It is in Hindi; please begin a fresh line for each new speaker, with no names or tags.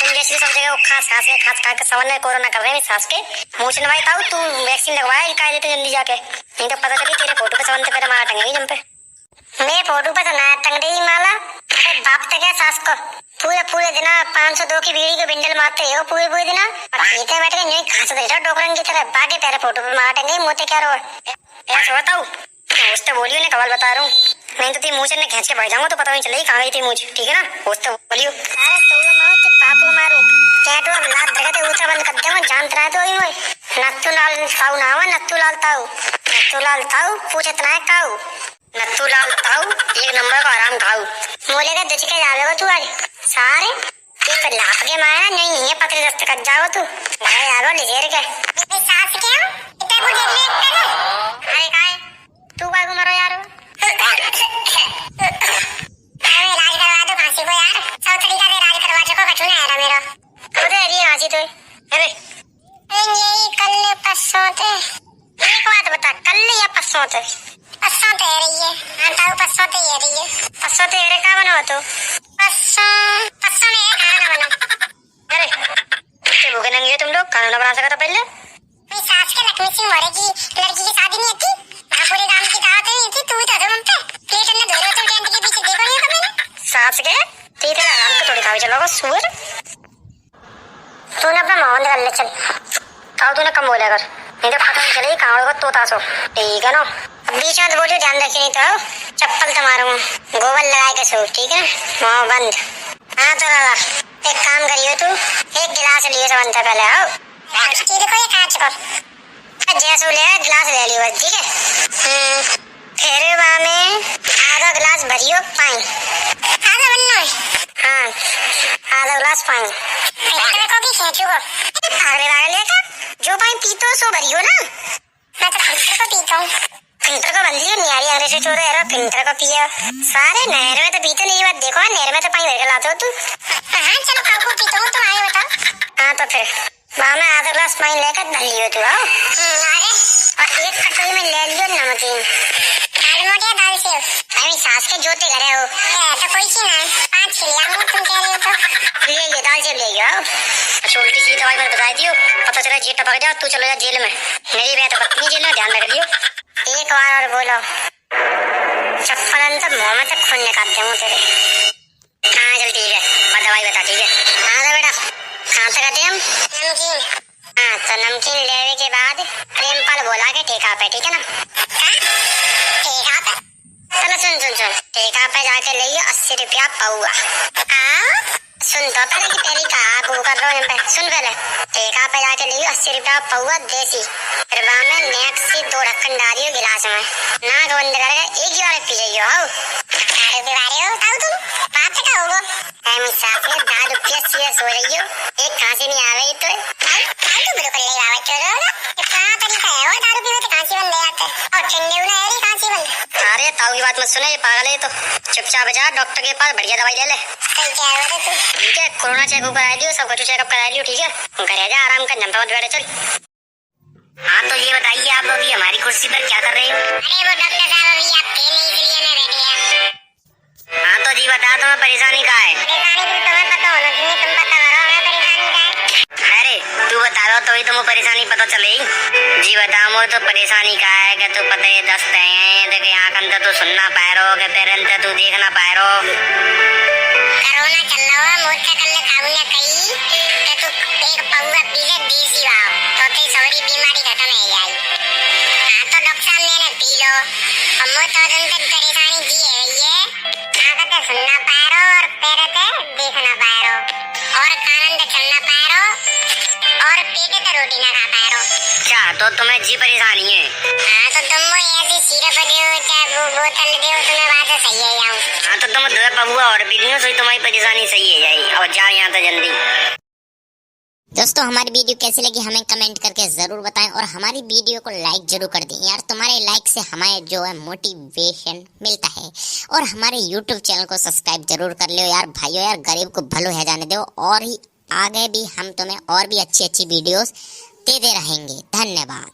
तुम जैसे सब जगह खास खा के सवन कोरोना कर रहे हैं सास के मुँह से नवाई ताऊ तू वैक्सीन लगवाया काय देते जल्दी जाके, नहीं तो पता चली तेरे फोटो पे सवन पे माला टंगेगी जम पे। मेरे फोटो पे तो ना टंग रही माला, अरे बाप तक है सास को पूरे दिन 502 की बीड़ी के बिंडल मारते हो पूरे दिन बैठ के नहीं घास दे रहा डोकरन की तरह बागे तेरे फोटो पे माला टंगे मोते क्या रो ऐसा बताऊ उससे बोलियो ने कवाल बता रहा हूँ, नहीं तो तेरे मुँह से ने खींच के बैठ जाऊंगा तो पता नहीं चलेगी कहाँ गई थी मुझ, ठीक है ना उससे बोलियो। अरे तो मारो ते बाप को मारो क्या तो लात धरते ऊंचा बंद कर दे जानता है तो ही मोय नत्तू लाल ताऊ नावा नत्तू लाल ताऊ पूछे तना काऊ नत्तू लाल ताऊ एक नंबर का आराम खाऊ मोले का दच के जावेगा तू आज सारे ये पर लाप के मारा नहीं है पतले दस्त कर जाओ तू भाई यारो लेजेर के मेरी सास के हम इतने बुढ़े लेट कर अरे काय तू काय को मरो यार अरे इलाज करवा दो खांसी को यार सब तरीका से इलाज करवा चुका कछु ना है मेरा खुद है ये खांसी तो अरे यही कल परसों थे एक बात बता कल या परसों थे परसों तो रही है ताऊ परसों तो ये रही है परसों तो ये का बनो तो परसों में ये खाना बनो अरे कितने भूखे नंगे हो तुम लोग, खाना बना सका था पहले। मेरी सास के लक्ष्मी सिंह मोरे की लड़की की शादी नहीं थी पूरे गांव की दावत नहीं थी, तू ही तो दो हम पे प्लेट अंदर धोरे तो टेंट के पीछे देखो नहीं कभी सास के तेरे आराम को थोड़ी खावे चलोगा सुअर तूने अपना मोहन कर ले चल ताऊ तूने कम बोला कर नहीं तो पता नहीं चलेगी कहाँ होगा तोता सो ठीक है ना। बीच में तो बोलियो ध्यान रखिए नहीं तो चप्पल तो मारूंगा गोबर लगाए के सो ठीक है वहाँ बंद। हाँ तो दादा एक काम करियो तू एक गिलास लियो सब से पहले आओ देखो ये कांच को जैसो ले गिलास ले लियो बस ठीक है फिर वहाँ में आधा गिलास भरियो पानी आधा बनना है हाँ आधा गिलास पानी को भी खींचूगा अगले बार लेकर जो पानी पीतो सो भरियो ना मैं तो फिल्टर को पीता हूँ फिल्टर को बंद लियो नियारी अंग्रेजी चोरे है फिल्टर को पिया सारे नहर में तो पीते नहीं बात देखो नहर में तो पानी भर के लाते हो तू हाँ चलो आपको पीता हूँ तुम आए बताओ हाँ तो फिर वहाँ में आधा ग्लास पानी लेकर धर लियो तू आओ और एक कटोरी में ले लियो नमकीन दाल मोटिया दाल सेव अरे सास के जोते घरे हो तो कोई चीज ना 5 के लिए तुम कह रहे हो तो ले दाल सेव ले आओ छोटी सी दवाई मैंने बताई दियो पता चला जी टपक जाओ तू चलो जा जेल में मेरी बेटा पत्नी जेल में ध्यान रख लियो एक बार और बोलो चप्पल अंदर मुंह में तक खून निकाल दूँ तेरे। हाँ चल ठीक है मैं दवाई बता ठीक है हाँ तो बेटा कहाँ से कहते हम नमकीन हाँ तो नमकीन लेने के बाद प्रेमपाल बोला के ठेका पे ठीक है ना ठेका पे चलो सुन ठेका पे जाके ले 80 रुपया पौआ सुन तो पहले कि तेरी कहा को कर रहा हूँ सुन पहले ठेका पे जाके ले 80 रुपया पौआ देसी फिर वहाँ में नेक्स्ट से 2 ढक्कन डालियो गिलास में नाक बंद करके एक ही बार पी जाइयो आओ बीमारी हो ताऊ तुम बात से का होगा मेरी सास ने दाद रुपया सीरियस हो रही हो एक खांसी नहीं आ रही तो ताऊ बिल्कुल नहीं आवाज कर रहा है कहाँ तरीका है वो दारू पीने तो खांसी बंद ले आते और ठंडे उन्हें है खांसी बंद। अरे ताऊ की बात मत सुने ये पागल है तो चुपचाप जा डॉक्टर के पास बढ़िया दवाई ले ले ठीक है कोरोना चेकअप करा लियो सब कुछ चेकअप करा लियो ठीक है घर जा आराम कर नंबर मत बैठे चल। हाँ तो ये बताइए आप अभी हमारी कुर्सी पर क्या कर रहे हो। अरे वो डॉक्टर साहब अभी आप थे नहीं इसलिए मैं बैठी है। हाँ तो जी बता दो परेशानी का है परेशानी तुम्हें पता होना चाहिए तुम बता रहा हो परेशानी का है। अरे तू बता दो तो ही तुम्हें परेशानी पता चलेगी जी बताओ तो परेशानी का है कि तू पता है दस्त है देखे आँख अंदर तू सुनना पाए रहो के पैर अंदर तू देखना पाए रहो कोरोना चल रहा है मोर्चा कर ले काबू ने कही कि तू एक पौवा पी ले देसी वाव तो तेरी सारी बीमारी खत्म हो जाएगी। हाँ तो डॉक्टर साहब ने पी लो और मोर तो अंदर परेशानी जी है ये आँख से सुनना पाए रहो और पैर से देखना पाए रहो और कान अंदर चलना पाए रहो और पेट से रोटी ना खा पाए रहो। क्या तो तुम्हें जी परेशानी है। हाँ तो तुम वो ऐसी सिरप दे चाहे वो बोतल दे तुम्हें बात सही है जाऊँ। हाँ तो तुम 2 पौवा और पी लियो तो तुम्हारी परेशानी सही है जाएगी और जाओ यहाँ तो जल्दी।
दोस्तों हमारी वीडियो कैसी लगी हमें कमेंट करके जरूर बताएं और हमारी वीडियो को लाइक जरूर कर दें यार तुम्हारे लाइक से हमें जो है मोटिवेशन मिलता है और हमारे यूट्यूब चैनल को सब्सक्राइब जरूर कर लो यार भाइयों यार गरीब को भलो है जाने दो और ही आगे भी हम तुम्हें और भी अच्छी वीडियोस देते रहेंगे। धन्यवाद।